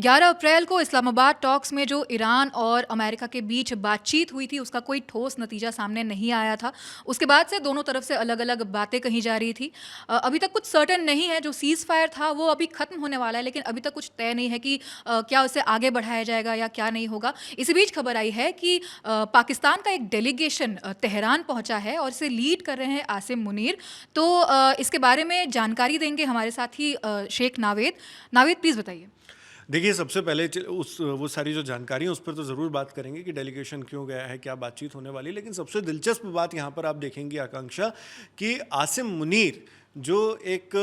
11 अप्रैल को इस्लामाबाद टॉक्स में जो ईरान और अमेरिका के बीच बातचीत हुई थी उसका कोई ठोस नतीजा सामने नहीं आया था। उसके बाद से दोनों तरफ से अलग-अलग बातें कही जा रही थी। अभी तक कुछ सर्टेन नहीं है, जो सीज़ फायर था वो अभी ख़त्म होने वाला है, लेकिन अभी तक कुछ तय नहीं है कि क्या उसे आगे बढ़ाया जाएगा या क्या नहीं होगा। इसी बीच खबर आई है कि पाकिस्तान का एक डेलीगेशन तेहरान पहुँचा है और इसे लीड कर रहे हैं आसिम मुनीर। तो इसके बारे में जानकारी देंगे हमारे साथी शेख नावेद। नावेद, प्लीज़ बताइए। देखिए, सबसे पहले वो सारी जो जानकारी है उस पर तो ज़रूर बात करेंगे कि डेलीगेशन क्यों गया है, क्या बातचीत होने वाली है। लेकिन सबसे दिलचस्प बात यहाँ पर आप देखेंगे आकांक्षा, कि आसिम मुनीर जो एक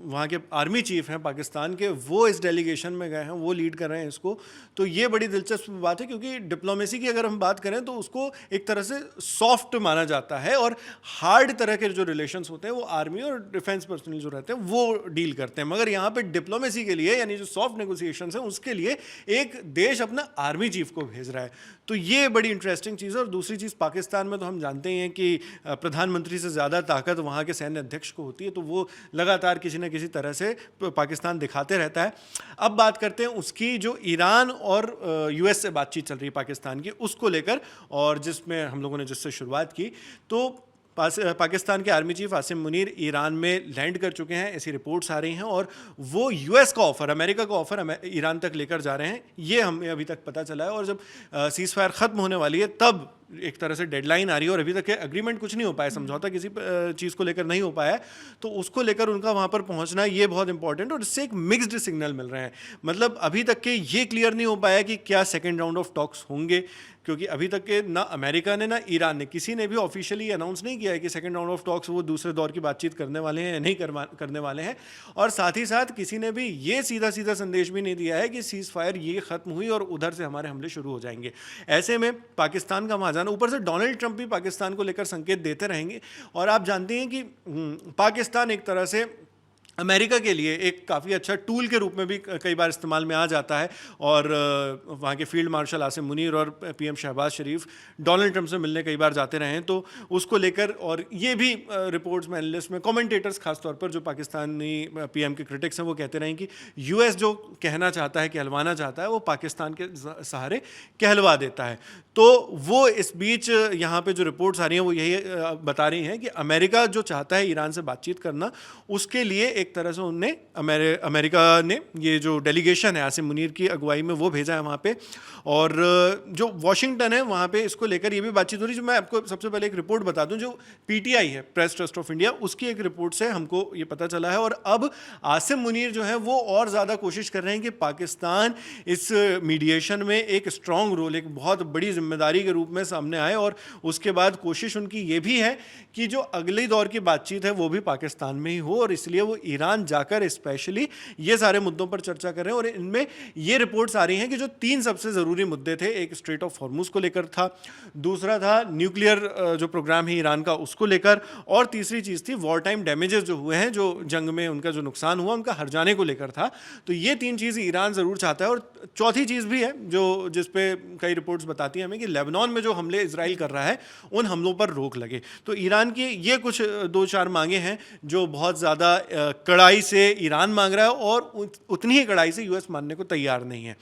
वहाँ के आर्मी चीफ हैं पाकिस्तान के, वो इस डेलीगेशन में गए हैं, वो लीड कर रहे हैं इसको। तो ये बड़ी दिलचस्प बात है, क्योंकि डिप्लोमेसी की अगर हम बात करें तो उसको एक तरह से सॉफ्ट माना जाता है, और हार्ड तरह के जो रिलेशंस होते हैं वो आर्मी और डिफेंस पर्सनल जो रहते हैं वो डील करते हैं। मगर यहाँ पे डिप्लोमेसी के लिए, यानी जो सॉफ्ट नेगोशिएशंस हैं उसके लिए एक देश अपना आर्मी चीफ को भेज रहा है। तो ये बड़ी इंटरेस्टिंग चीज़ है। और दूसरी चीज़, पाकिस्तान में तो हम जानते ही हैं कि प्रधानमंत्री से ज़्यादा ताकत वहाँ के सैन्य अध्यक्ष को होती है, तो वो लगातार किसी न किसी तरह से पाकिस्तान दिखाते रहता है। अब बात करते हैं उसकी, जो ईरान और यूएस से बातचीत चल रही है पाकिस्तान की, उसको लेकर, और जिसमें हम लोगों ने जिससे शुरुआत की। तो पाकिस्तान के army chief Asim Munir Iran में लैंड कर चुके हैं, ऐसी रिपोर्ट्स आ रही हैं, और वो यूएस का ऑफर, अमेरिका का ऑफर ईरान तक लेकर जा रहे हैं, ये हमें अभी तक पता चला है। और जब सीज़ फायर ख़त्म होने वाली है तब एक तरह से डेडलाइन आ रही है, और अभी तक एग्रीमेंट कुछ नहीं हो पाया, समझौता किसी चीज़ को लेकर नहीं हो पाया है, तो उसको लेकर उनका वहाँ पर पहुँचना ये बहुत इंपॉर्टेंट। और इससे एक मिक्स्ड सिग्नल मिल रहे हैं। मतलब अभी तक के ये क्लियर नहीं हो पाया कि क्या सेकेंड राउंड ऑफ टॉक्स होंगे, क्योंकि अभी तक के ना अमेरिका ने ना ईरान ने, किसी ने भी ऑफिशियली अनाउंस नहीं किया है कि सेकंड राउंड ऑफ टॉक्स वो दूसरे दौर की बातचीत करने वाले हैं या नहीं करने वाले हैं। और साथ ही साथ किसी ने भी ये सीधा सीधा संदेश भी नहीं दिया है कि सीज़ फायर ये ख़त्म हुई और उधर से हमारे हमले शुरू हो जाएंगे। ऐसे में पाकिस्तान का वहाँ जाना, ऊपर से डोनाल्ड ट्रंप भी पाकिस्तान को लेकर संकेत देते रहेंगे। और आप जानते हैं कि पाकिस्तान एक तरह से अमेरिका के लिए एक काफ़ी अच्छा टूल के रूप में भी कई बार इस्तेमाल में आ जाता है। और वहाँ के फील्ड मार्शल आसिम मुनीर और पीएम शहबाज शरीफ डोनाल्ड ट्रंप से मिलने कई बार जाते रहे हैं, तो उसको लेकर, और ये भी रिपोर्ट्स में, एनालिस्ट में, कमेंटेटर्स खासतौर पर जो पाकिस्तानी पीएम के क्रिटिक्स हैं वो कहते रहे कि यूएस जो कहना चाहता है, कहलवाना चाहता है, वो पाकिस्तान के सहारे कहलवा देता है। तो वो इस बीच यहाँ पे जो रिपोर्ट्स आ रही हैं वो यही बता रही हैं कि अमेरिका जो चाहता है ईरान से बातचीत करना, उसके लिए एक तरह से उनने अमेरिका ने ये जो डेलीगेशन है आसिम मुनीर की अगुवाई में वो भेजा है वहाँ पे। और जो वॉशिंगटन है वहाँ पे इसको लेकर ये भी बातचीत हो रही है। जो मैं आपको सबसे पहले एक रिपोर्ट बता दूं, जो पीटीआई है, प्रेस ट्रस्ट ऑफ इंडिया, उसकी एक रिपोर्ट से हमको ये पता चला है। और अब आसिम मुनीर जो है वो और ज़्यादा कोशिश कर रहे हैं कि पाकिस्तान इस मीडिएशन में एक स्ट्रॉन्ग रोल, एक बहुत बड़ी जिम्मेदारी के रूप में सामने आए। और उसके बाद कोशिश उनकी ये भी है कि जो अगले दौर की बातचीत है वो भी पाकिस्तान में ही हो, और इसलिए वो ईरान जाकर स्पेशली ये सारे मुद्दों पर चर्चा कर रहे हैं। और इनमें ये रिपोर्ट्स आ रही हैं कि जो 3 सबसे ज़रूरी मुद्दे थे, एक स्ट्रेट ऑफ हॉर्मुज को लेकर था, दूसरा था न्यूक्लियर जो प्रोग्राम है ईरान का उसको लेकर, और तीसरी चीज़ थी वॉर टाइम डैमेजेस जो हुए हैं, जो जंग में उनका जो नुकसान हुआ, उनका हर्जाने को लेकर था। तो ये 3 चीज़ ईरान ज़रूर चाहता है। और चौथी चीज़ भी है जो जिस पे कई रिपोर्ट्स बताती हैं हमें, कि लेबनान में जो हमले इजराइल कर रहा है उन हमलों पर रोक लगे। तो ईरान की ये कुछ 2-4 मांगे हैं जो बहुत ज़्यादा कड़ाई से ईरान मांग रहा है, और उतनी ही कड़ाई से यूएस मानने को तैयार नहीं है।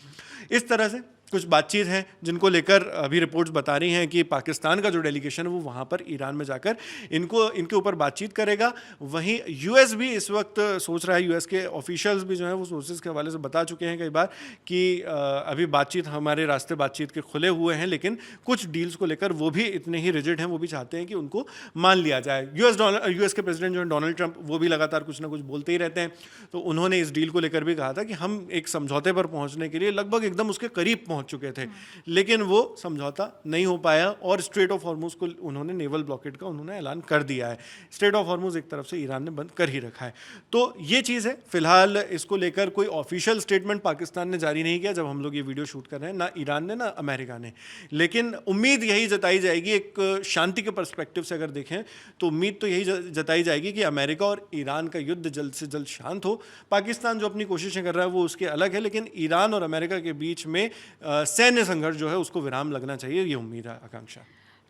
इस तरह से कुछ बातचीत है जिनको लेकर अभी रिपोर्ट्स बता रही हैं कि पाकिस्तान का जो डेलीगेशन है वो वहाँ पर ईरान में जाकर इनके ऊपर बातचीत करेगा। वहीं यूएस भी इस वक्त सोच रहा है, यूएस के ऑफिशियल्स भी जो हैं वो सोर्सेज के हवाले से बता चुके हैं कई बार कि अभी बातचीत, हमारे रास्ते बातचीत के खुले हुए हैं, लेकिन कुछ डील्स को लेकर वो भी इतने ही रिजिड हैं, वो भी चाहते हैं कि उनको मान लिया जाए। यूएस के प्रेसिडेंट जो है डोनाल्ड ट्रंप, वो भी लगातार कुछ ना कुछ बोलते ही रहते हैं। तो उन्होंने इस डील को लेकर भी कहा था कि हम एक समझौते पर पहुँचने के लिए लगभग एकदम उसके करीब पहुँच चुके थे, लेकिन वो समझौता नहीं हो पाया। और स्ट्रेट ऑफ हॉर्मुज को उन्होंने नेवल ब्लॉकेड का उन्होंने ऐलान कर दिया है। स्ट्रेट ऑफ हॉर्मुज एक तरफ से ईरान ने बंद कर ही रखा है। तो ये चीज़ है। फिलहाल इसको लेकर कोई ऑफिशियल स्टेटमेंट पाकिस्तान ने जारी नहीं किया जब हम लोग ये वीडियो शूट कर रहे हैं, ना ईरान ने ना अमेरिका ने। लेकिन उम्मीद यही जताई जाएगी, एक शांति के पर्सपेक्टिव से अगर देखें तो उम्मीद तो यही जताई जाएगी कि अमेरिका और ईरान का युद्ध जल्द से जल्द शांत हो। पाकिस्तान जो अपनी कोशिशें कर रहा है वो उसके अलग है, लेकिन ईरान और अमेरिका के बीच में सैन्य संघर्ष जो है उसको विराम लगना चाहिए, ये उम्मीद है आकांक्षा।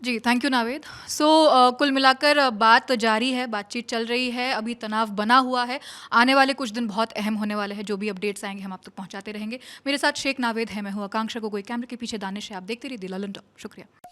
जी, थैंक यू नावेद। सो कुल मिलाकर बात जारी है, बातचीत चल रही है, अभी तनाव बना हुआ है। आने वाले कुछ दिन बहुत अहम होने वाले हैं, जो भी अपडेट्स आएंगे हम आप तक पहुंचाते रहेंगे। मेरे साथ शेख नावेद है, मैं हूँ आकांक्षा गोगोई, कैमरे के पीछे दानिश है। आप देखते रहिए द ललन टॉक। शुक्रिया।